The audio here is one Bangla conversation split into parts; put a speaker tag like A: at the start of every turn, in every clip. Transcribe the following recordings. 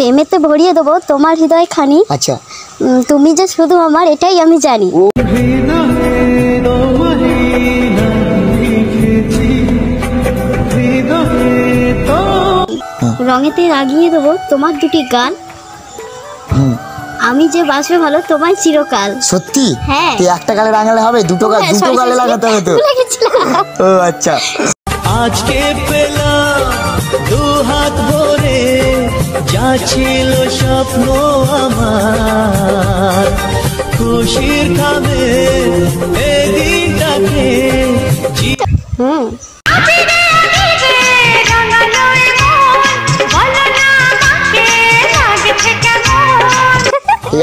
A: প্রেমেতে ভরিয়ে দেবো তোমার হৃদয় খানি।
B: আচ্ছা,
A: তুমি যে শুধু আমার এটাই আমি জানি। রঙেতে রাগিয়ে দেবো তোমার দুটি গান। আমি যে বাসবে ভালো তোমায় চিরকাল।
B: সত্যি?
A: হ্যাঁ।
B: একটা গালে রাঙালে হবে? দুটো গালে লাগাতে হবে তো? ও আচ্ছা।
C: আজকে পেলাম দু হাত ভরে যা ছিল স্বপ্ন আমার, খুশির খাবে এই দিনটাকে।
B: ঠিক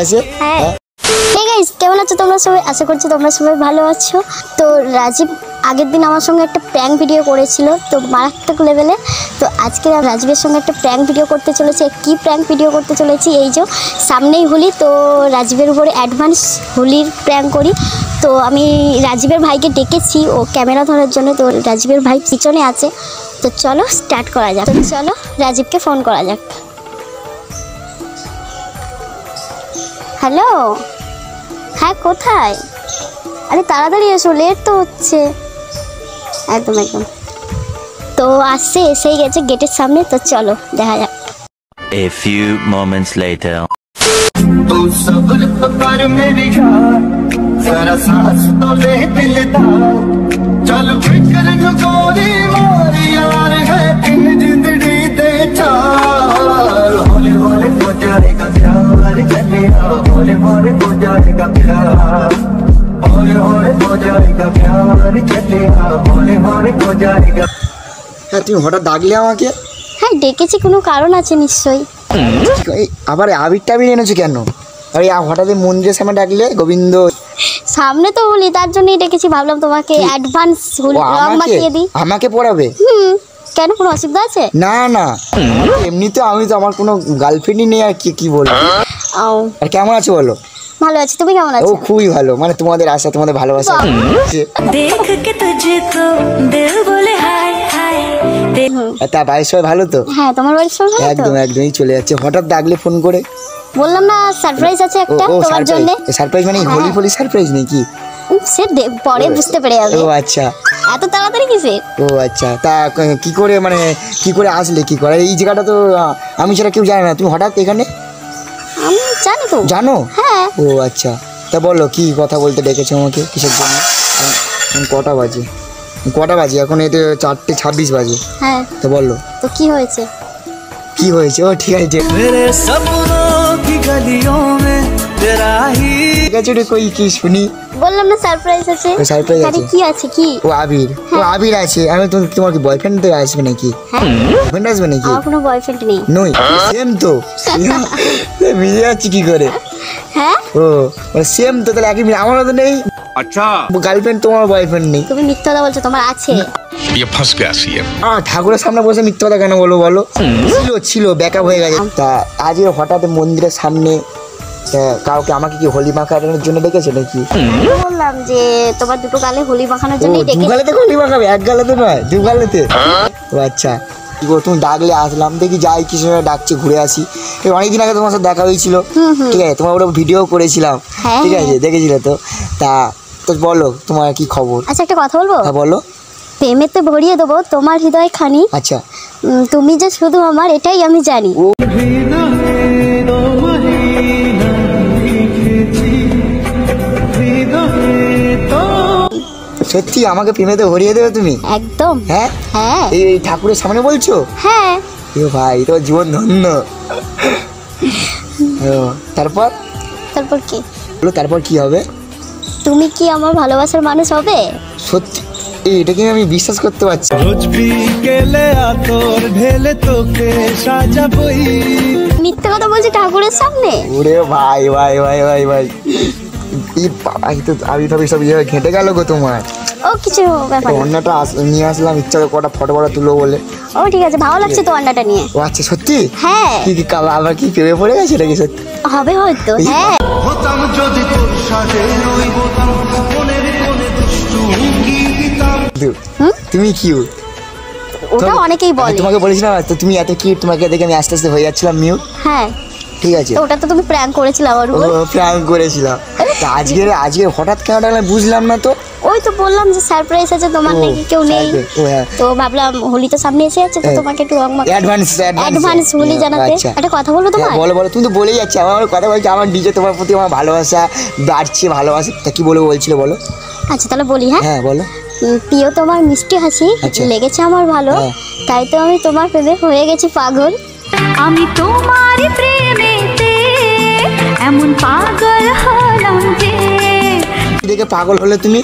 B: আছে।
A: কেমন আছো তোমরা সবাই? আশা করছি তোমরা সবাই ভালো আছো। তো রাজীব আগের দিন আমার সঙ্গে একটা প্র্যাঙ্ক ভিডিও করেছিল, তো মারাত্মক লেভেলে। তো আজকে রাজীবের সঙ্গে একটা প্র্যাঙ্ক ভিডিও করতে চলেছে। কি প্র্যাঙ্ক ভিডিও করতে চলেছি, এই যে সামনেই হোলি, তো রাজীবের উপরে অ্যাডভান্স হোলির প্র্যাঙ্ক করি। তো আমি রাজীবের ভাইকে ডেকেছি ও ক্যামেরা ধরার জন্য। তো রাজীবের ভাই পিছনে আছে, তো চলো স্টার্ট করা যাক। তো চলো রাজীবকে ফোন করা যাক। হ্যালো, হ্যাঁ কোথায়? আরে তাড়াতাড়ি এসো, লেট তো হচ্ছে। একদম একদম। তো আসছে, এসেই গেছে গেটের সামনে। তো চলো দেখা যাক।
D: A few moments later.
C: तू सब्र कर मेरी यार, जरा सांस तो ले दिलदार, चल फिकर न गोरी मार यार है इन जिंदगी दे चार। होले होले हो जाएगा प्यार चलिया, होले होले हो जाएगा प्यार, होले होले हो जाएगा प्यार चलिया, होले होले हो जाएगा।
B: হ্যাঁ, তুমি হঠাৎ ডাকলে আমাকে?
A: হ্যাঁ ডেকেছি, কোনো কারণ আছে নিশ্চয়ই।
B: আবার আবির টাবির এনেছো কেন? আরে হঠাৎ মন্দিরের সামনে ডাকলে? গোবিন্দ
A: সামনে তো হোলি, তার জন্যই ডেকেছি। ভাবলাম তোমাকে অ্যাডভান্স হোলি রং মাখিয়ে দিই।
B: আমাকে পড়াবে?
A: কেন, কোনো অসুবিধা আছে?
B: না না, এমনিতে আমি তো, আমার কোনো গার্লফ্রেন্ডই নেই। আর কি বলো? আর কেমন আছো বলো?
A: ভালো আছি, তুমি কেমন আছো?
B: ও খুবই ভালো, মানে তোমাদের আশা, তোমাদের ভালোবাসা। তা বাড়ির সবাই ভালো তো?
A: হ্যাঁ, তোমার বাড়ির সবাই ভালো তো?
B: একদম একদমই চলে যাচ্ছে। হঠাৎ ডাকলে ফোন করে?
A: বললাম না সারপ্রাইজ আছে একটা তোমার জন্য।
B: সারপ্রাইজ মানে হোলি ফোলি সারপ্রাইজ নাকি?
A: সে পরে বুঝতে পেরে যাবে।
B: ও আচ্ছা,
A: এত তাড়াতাড়ি কিসে?
B: ও আচ্ছা। তা কি করে, মানে কি করে আসলে, কি করে? এই জায়গাটা তো আমি সেটা কেউ জানে না, তুমি হঠাৎ এখানে?
A: আমি জানি তো।
B: জানো?
A: হ্যাঁ।
B: ও আচ্ছা, তা বলো কি কথা বলতে ডেকেছো আমাকে, কিসের জন্য? কটা বাজে এখন? এতে 4:26 বাজে।
A: হ্যাঁ।
B: তো বলো
A: তো কি হয়েছে?
B: কি হয়েছে? ও ঠিক আছে,
C: मेरे सपनों की गलियों में तेरा ही।
B: ঠিক আছে রে, কই কি শুনি?
A: বললাম না সারপ্রাইজ আছে।
B: সারপ্রাইজ আছে?
A: কি আছে? কি?
B: ও আবির। ও আবির আছে। আমি তো, তোমার কি বয়ফ্রেন্ড তো আসবে নাকি? বয়ফ্রেন্ড আসবে নাকি?
A: আমার কোনো বয়ফ্রেন্ড নেই।
B: নই? সেম তো, মিলে যাচ্ছে কি করে?
A: হ্যাঁ।
B: ও সেম তো, তাহলে একই। আমারও তো নেই।
D: अच्छा
B: গার্লফ্রেন্ড, তোমার বয়ফ্রেন্ড নেই?
A: তুমি মিথ্যা কথা বলছো, তোমার আছে।
D: ये फंस गया सीएम।
B: ঠাকুরের সামনে বসে মিথ্যা কথা কেন বলো? ছিল ব্যাকআপ হয়ে গেছে। তা আজকে হঠাৎ মন্দিরের সামনে কাউকে, আমাকে কি হোলি মাখানোর জন্য ডেকেছে নাকি?
A: বললাম যে তোমার দুটো গালে হোলি মাখানোর জন্য ডেকেছি।
B: দু গালেতে হোলি মাখাবে? এক গালেতে নয়, দু গালেতে? ও আচ্ছা, কি গো, তুমি ডাকলে আসলাম, দেখি যাই কিছু ডাকছে, ঘুরে আসি। অনেকদিন আগে তোমার সাথে দেখা হয়েছিল, ঠিক আছে? তোমার ওটা ভিডিও করেছিলাম, ঠিক আছে? দেখেছিলে তো? তো বলো তোমার কি খবর?
A: আচ্ছা একটা কথা বলবো?
B: হ্যাঁ বলো।
A: প্রেমেতে ভরিয়ে দেবো তোমার হৃদয় খানি।
B: আচ্ছা,
A: তুমি যে শুধু আমার এটাই আমি জানি।
B: সত্যি আমাকে প্রেমেতে ভরিয়ে দেবে তুমি?
A: একদম।
B: হ্যাঁ
A: হ্যাঁ।
B: এই ঠাকুরের সামনে বলছো?
A: হ্যাঁ।
B: ভাই তো জীবন ধন্য। তারপর
A: কি
B: বলো, তারপর কি হবে?
A: তুমি কি আমার ভালোবাসার মানুষ হবে?
B: সত্যি? এটা কি আমি বিশ্বাস করতে পারছি?
C: রোজ বিকেলে আতর ঢেলে তোকে সাজাবই।
A: মিথ্যে কথা বলছি ঠাকুরের সামনে?
B: ওরে ভাই ভাই ভাই ভাই ভাই, আমি তো সব ঘেঁটে গেল গো তোমার।
A: ও কিছু ব্যাপার না।
B: অন্যটা নিয়ে আসলাম, ইচ্ছা কটা ফটো তুলো বলে।
A: ও ঠিক আছে, ভালো লাগছে তো অন্যটা নিয়ে।
B: ও আচ্ছা, সত্যি?
A: হ্যাঁ।
B: কি আবার কি প্রেমে পড়ে গেছে নাকি? সত্যি
A: হবে হয়তো। হ্যাঁ।
C: হতাম যদি তোর সাথে রই হতাম, মনের কোণে দুষ্টু কি দিতাম।
B: তুমি কিউট।
A: ওটা অনেকেই বলে।
B: তোমাকে বলেছিলাম তো, তুমি এত কিউট, তোমাকে দেখে আমি আস্তে আস্তে হয়ে যাচ্ছিলাম মিউট।
A: হ্যাঁ
B: ঠিক আছে,
A: তো ওটা তো তুমি প্র্যাঙ্ক করেছিলে আমার উপর।
B: প্র্যাঙ্ক করেছিলাম। তা আজকে হঠাৎ কেন ডাকলাম বুঝলাম না তো।
A: ওই তো বললাম যে সারপ্রাইজ আছে, তোমার নাকি কেউ নেই, তো ভাবলাম হোলি তো সামনে এসে যাচ্ছে, তো তোমাকে একটু রং মাখা অ্যাডভান্স হোলি জানাতে একটা কথা বলবো তোমার।
B: বলো বলো, তুমি তো বলেই যাচ্ছে, আমার কথা বলছি, আমার নিজে তোমার প্রতি আমার ভালোবাসা বাড়ছে, ভালোবাসা। তা কি বলবো বলছিল বলো।
A: আচ্ছা তাহলে বলি। হ্যাঁ
B: বলো।
A: প্রিয় তোমার মিষ্টি হাসি লেগেছে আমার ভালো, তাই তো আমি তোমার প্রেমে হয়ে গেছি পাগল।
E: আমি তোমার প্রেমেতে এমন পাগল হলাম যে।
B: দেখে পাগল হলে তুমি?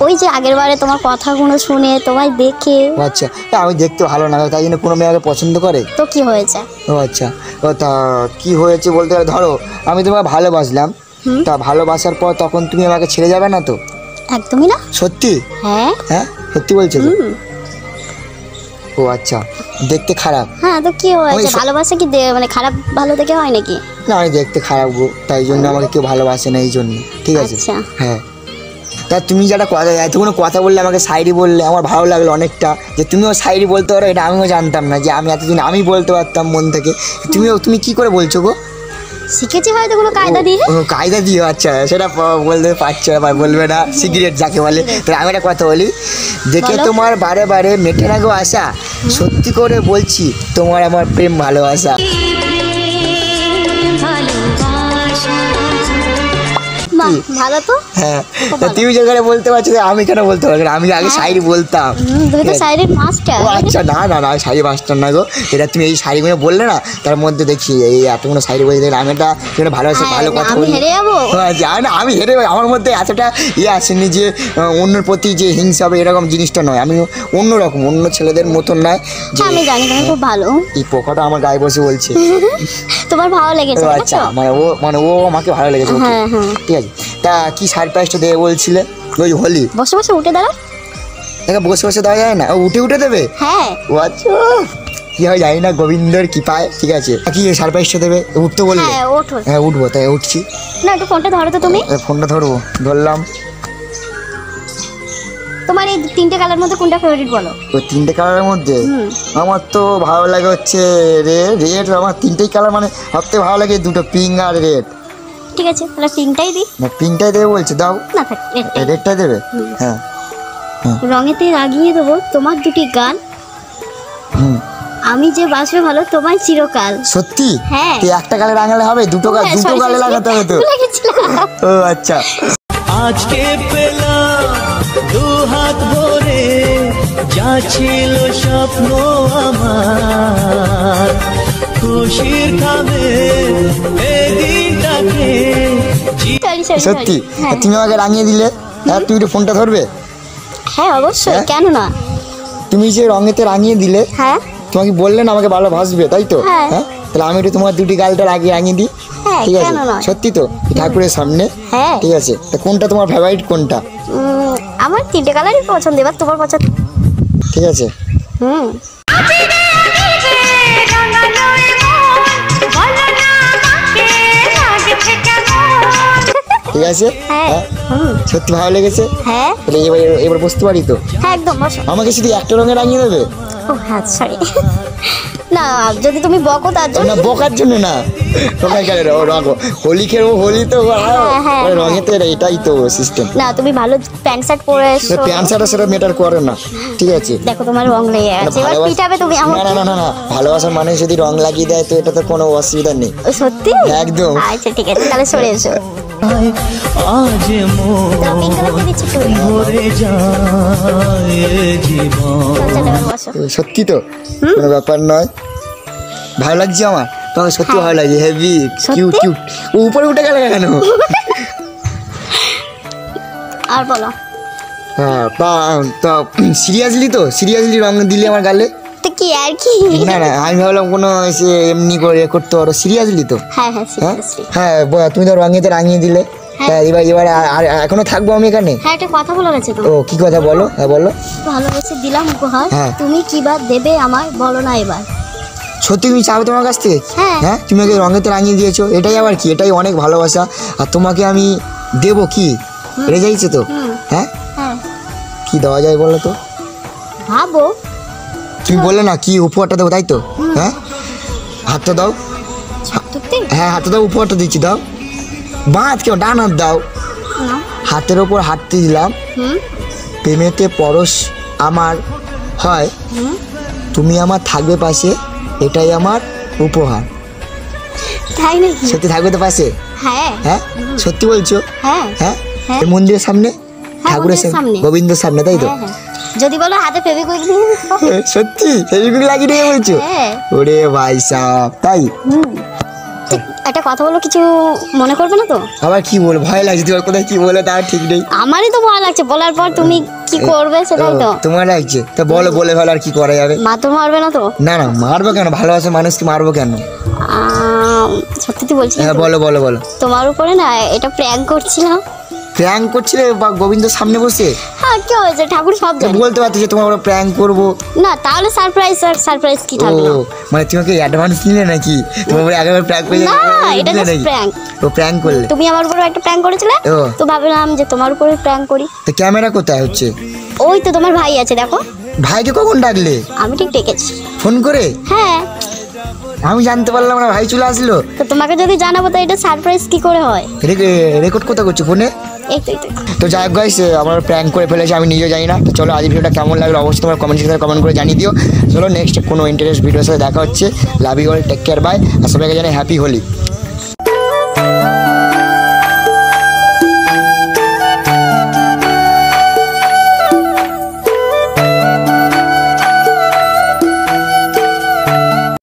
A: ওই যে আগের বারে তোমার কথাগুলো শুনে, তোমায় দেখে।
B: আচ্ছা, আমি দেখতে ভালো না, তাই জন্য কোনো মেয়ে আমাকে পছন্দ করে?
A: তো কি হয়েছে?
B: ও আচ্ছা, তা কি হয়েছে বলতে গেলে ধরো আমি তোমাকে ভালোবাসলাম, তা ভালোবাসার পর তখন তুমি আমাকে ছেড়ে যাবে না তো?
A: একদমই না।
B: সত্যি?
A: হ্যাঁ
B: হ্যাঁ সত্যি বলছো তো? ও আচ্ছা, দেখতে খারাপ?
A: হ্যাঁ তো কি হয়েছে, ভালোবাসা কি মানে খারাপ ভালো দেখে হয় নাকি?
B: না, আমি দেখতে খারাপ গো, তাই জন্য আমাকে কেউ ভালোবাসে না এই জন্য। ঠিক আছে। হ্যাঁ, তা তুমি যারা কথা এতগুলো কথা বললে, আমাকে শায়রি বললে, আমার ভালো লাগলো অনেকটা, যে তুমিও শায়রি বলতে পারো, এটা আমিও জানতাম না, যে আমি এতদিন আমি বলতে পারতাম মন থেকে। তুমি কি করে বলছো গো?
A: শিখেছি হয়তো কোনো কায়দা দিয়ে।
B: কায়দা দিয়ে? আচ্ছা, সেটা বলতে পারছো না, বলবে না, সিগারেট যাকে বলে। তো আমি একটা কথা বলি, দেখে তোমার বারে বারে মেটে না গো আশা, সত্যি করে বলছি তোমার আমার প্রেম ভালোবাসা।
A: ভালো তো।
B: হ্যাঁ, তুমি যেখানে বলতে পারছো, আমি কেন বলতে পারবো না? আমি আগে শায়রি বলতাম।
A: তুমি তো শায়রির মাস্টার।
B: ও আচ্ছা, না না না, শায়রি মাস্টার না গো, এটা তুমি এই শায়রিগুলো বললে না, তার মধ্যে দেখি এই এতগুলো শায়রি বলতে গেলে আমি একটা ভালোবাসা ভালো কথা বলি।
A: হেরে যাবো?
B: আমি হেরে, আমার মধ্যে এতটা আসেনি যে অন্যের প্রতি যে হিংসা হবে, এরকম জিনিসটা নয়। আমি অন্যরকম, অন্য ছেলেদের মতন নয়। যে
A: আমি জানি তুমি খুব ভালো।
B: এই পোকাটা আমার গায়ে বসে বলছে
A: তোমার ভালো লেগেছে?
B: আচ্ছা, ও আমাকে ভালো লেগেছে।
A: হ্যাঁ হ্যাঁ
B: ঠিক আছে, তা কি সারপ্রাইজটা দেবে বলছিলে? ওই হোলি
A: বসে বসে উঠে দাঁড়াও।
B: বসে বসে দেওয়া যায় না, উঠে দেবে?
A: হ্যাঁ।
B: ও আচ্ছা, কি হয় জানি না, গোবিন্দর কৃপায়। ঠিক আছে, কি সারপ্রাইজটা দেবে? উঠতে বললে?
A: হ্যাঁ ওঠো।
B: হ্যাঁ উঠবো, তাই উঠছি।
A: না একটু ফোনটা ধরো তো তুমি।
B: ফোনটা ধরবো, ধরলাম।
A: তোমার এই তিনটে কালার মধ্যে কোনটা ফেভারিট বলো?
B: ওই তিনটে কালারের মধ্যে আমার তো ভালো লাগে হচ্ছে রেড। আমার তিনটেই কালার, মানে সবথেকে ভালো লাগে দুটো, পিঙ্ক আর রেড।
A: ঠিক আছে তাহলে পিঙ্কটাই দিই।
B: না, পিঙ্কটাই দেবে বলছে, দাও।
A: না থাক,
B: রেডটাই দেবে। হ্যাঁ,
A: রঙেতে রাগিয়ে দেবো তোমার দুটি গান, আমি যে বাসবে ভালো তোমায় চিরকাল।
B: সত্যি?
A: হ্যাঁ।
B: একটা গালে রাঙালে হবে? দুটো গালে লাগাতে হবে তো? ও আচ্ছা।
C: আজকে পেলাম দু হাত ভরে যা ছিল স্বপ্ন আমার, খুশির খাবে এই দিনটাকে।
B: সত্যি? তুমি আমাকে রাঙিয়ে দিলে। হ্যাঁ, তুমি একটু ফোনটা ধরবে?
A: হ্যাঁ অবশ্যই, কেন না।
B: তুমি যে রঙেতে রাঙিয়ে দিলে,
A: হ্যাঁ
B: তোমাকে বললেন আমাকে ভালোবাসবে, তাই তো?
A: হ্যাঁ।
B: তাহলে আমি একটু তোমার দুটি গালটা রাঙিয়ে দিই।
A: হ্যাঁ,
B: ঠিক আছে?
A: কেন নয়?
B: সত্যি তো? ঠাকুরের সামনে।
A: হ্যাঁ।
B: ঠিক আছে, তা কোনটা তোমার ফেভারিট, কোনটা?
A: আমার তিনটে কালারই পছন্দ, এবার তোমার পছন্দ।
B: ঠিক আছে। ঠিক আছে।
A: হ্যাঁ।
B: সত্যি ভালো লেগেছে?
A: হ্যাঁ।
B: তাহলে এবার বুঝতে পারি তো?
A: হ্যাঁ একদম বসো।
B: আমাকে শুধু একটা রঙে রাঙিয়ে দেবে?
A: ও হ্যাঁ সরি। না যদি তুমি বকো তার জন্য।
B: না, বকার জন্য না, তোমার কেন রাখো, হোলি খেলবো, হোলি তো রঙে তো এটাই তো সিস্টেম।
A: না তুমি ভালো প্যান্ট শার্ট পরে এসো।
B: প্যান্ট শার্ট সেটা ম্যাটার করে না। ঠিক আছে,
A: দেখো তোমার রং লেগে গেছে, এবার পিটাবে তুমি আমাকে।
B: না না না না, ভালোবাসার মানে যদি রং লাগিয়ে দেয় তো এটা তো কোনো অসুবিধা নেই।
A: সত্যি?
B: একদম।
A: আচ্ছা ঠিক আছে, তাহলে সরে এসো।
C: আজ মন ভরে যায় জীবন।
B: সত্যি তো? কোনো ব্যাপার নয়, ভালো লাগছে আমার তোমাকে, সত্যি ভালো লাগছে, হেভি কিউট কিউট। উপরে উঠে গেলে কেন?
A: আর বলো।
B: হ্যাঁ, তা সিরিয়াসলি তো? সিরিয়াসলি রং দিলে আমার গালে?
A: তো কি আর কি?
B: না না, আমি ভাবলাম কোনো এমনি করে করতে পারো। সিরিয়াসলি তো?
A: হ্যাঁ হ্যাঁ সিরিয়াসলি।
B: হ্যাঁ, তুমি তো রঙেতে রাঙিয়ে দিলে। হ্যাঁ, এবার আর এখনো থাকবো আমি এখানে।
A: হ্যাঁ একটা কথা বলার আছে তো।
B: ও কি কথা বলো? হ্যাঁ বলো।
A: ভালোবেসে দিলাম উপহার,
B: হ্যাঁ।
A: তুমি কি বা দেবে আমায় বলো না এবার।
B: সত্যি তুমি চাও তোমার কাছ থেকে?
A: হ্যাঁ।
B: হ্যাঁ, তুমি আমাকে রঙেতে রাঙিয়ে দিয়েছো, এটাই আবার কি? এটাই অনেক ভালোবাসা। আর তোমাকে আমি দেবো কি? রেগে যাইছে তো? হ্যাঁ,
A: হ্যাঁ
B: কি দেওয়া যায় বলো তো?
A: ভাবো।
B: তুমি বললে না কি উপহারটা দেবো, তাই তো? হ্যাঁ, হাতটা দাও।
A: সত্যি?
B: হ্যাঁ, হাতটা দাও, উপহারটা দিচ্ছি, দাও। বাঁ হাত কেউ, ডান হাত দাও।
A: না।
B: হাতের ওপর হাতটি দিলাম। প্রেমেতে পরশ আমার হয়, তুমি আমার থাকবে পাশে, এটাই আমার উপহার।
A: তাই নাকি?
B: সত্যি থাকবে তো পাশে?
A: হ্যাঁ
B: হ্যাঁ, সত্যি বলছো?
A: হ্যাঁ
B: হ্যাঁ,
A: হ্যাঁ।
B: এই মন্দিরের সামনে, ঠাকুরের
A: মন্দিরের সামনে।
B: গোবিন্দর সামনে, তাই তো?
A: হ্যাঁ, হ্যাঁ। যদি বলো হাতে ফেভিকুইক দিয়ে দিবো।
B: সত্যি ফেভিকুইক লাগিয়ে দিয়ে বলছো?
A: হ্যাঁ।
B: ওরে ভাই সাহেব, তাই?
A: ঠিক, একটা কথা বলো, কিছু মনে করবে না তো?
B: আবার কি বল, ভয় লাগছে, তোমার কোথায় কি বলে তার ঠিক নেই।
A: আমারই তো ভয় লাগছে, বলার পর তুমি কি করবে সেটাই তো।
B: তোমার লাগছে তা বলো, বলে ভালো আর কি করা যাবে?
A: মা তো মারবে না তো?
B: না না, মারবো কেন, ভালোবাসা মানুষকে মারবো কেন?
A: সত্যি বলছি
B: হ্যাঁ, বলো বলো বলো।
A: তোমার উপরে না এটা প্র্যাঙ্ক করছিলাম।
B: প্র্যাঙ্ক করছিলে বা গোবিন্দর সামনে বসে?
A: হ্যাঁ, কি হয়েছে, ঠাকুর সব
B: তা
A: জানে।
B: বলতে পারতো যে তোমার ওরা প্র্যাঙ্ক করবো।
A: না, তাহলে সারপ্রাইজ, আর সারপ্রাইজ কি
B: ও
A: থাকলো?
B: মানে তোমাকে অ্যাডভান্স নিলে নাকি? তোমার উপরে আগেবার প্র্যাঙ্ক করে
A: না, এটা
B: দিলে
A: জাস্ট
B: নাকি?
A: প্র্যাঙ্ক।
B: ও প্র্যাঙ্ক করলে?
A: তুমি আমার উপরে একটা প্র্যাঙ্ক করেছিলে,
B: ও।
A: তো ভাবলাম যে তোমার উপরে প্র্যাঙ্ক করি।
B: তো ক্যামেরা কোথায় হচ্ছে?
A: ওই তো তোমার ভাই আছে, দেখো।
B: ভাইকে কখন ডাকলে?
A: আমি ঠিক ডেকেছি।
B: ফোন করে?
A: হ্যাঁ,
B: আমি জানতে পারলাম না ভাই চলে আসলো।
A: তো তোমাকে যদি জানাবো তো এটা সারপ্রাইজ কি করে হয়?
B: রেকর্ড কোথায় করছো, ফোনে?
A: এই তো, এই তো।
B: তো যাই হোক গাইস, আমরা প্র্যাঙ্ক করে ফেলেছি, আমি নিজেও জানি না। তো চলো, আজ ভিডিওটা কেমন লাগলো অবশ্যই তোমার কমেন্ট সেকশনে কমেন্ট করে জানিয়ে দিও। চলো নেক্সট কোনো ইন্টারেস্ট ভিডিওর সাথে দেখা হচ্ছে। Love you all, take care, bye. আর সবাইকে জানাই হ্যাপি হোলি।